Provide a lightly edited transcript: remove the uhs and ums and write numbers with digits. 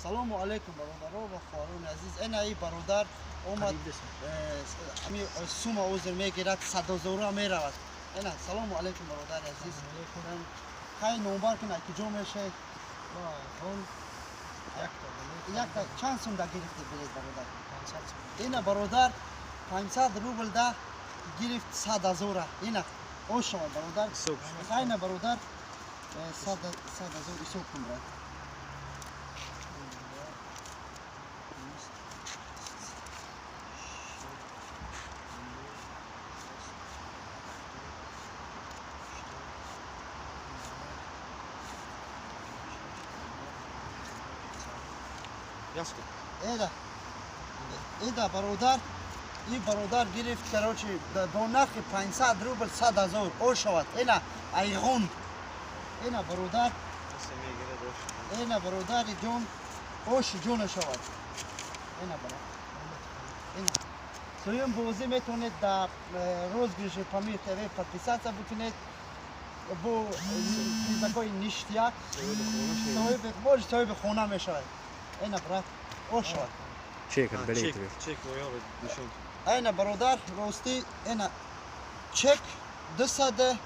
سلام علیکم برادرها و خواهران عزیز. این ای برادر اومد امی سوم عذر میگیرد 100,000 میرود. اینا سلام علیکم برادر عزیز. خیلی نمبر کنه کجا میشه؟ یک تا چند سوم ده گرفته برید برادر؟ 500 سوم. اینا برادر 500 روبل ده گرفت 100,000. اینا او شما برادر. خیلی برادر 100,000 حساب کن برادر. ایده برادر این برادر گرفت کراچی با نرخ 500 روبل 100,000 او شود. اینا ایغون اینا برادر جون اوش جون شود. اینا برادر اینا سویم بوزی میتونید در روزگیش پامیر تیوی پادپیساتsa بکنید بو такой ништяк صاحب خونه میشود. اینا برادر او شود. چک برید چک نشون. اینا برادر راستی اینا چک 206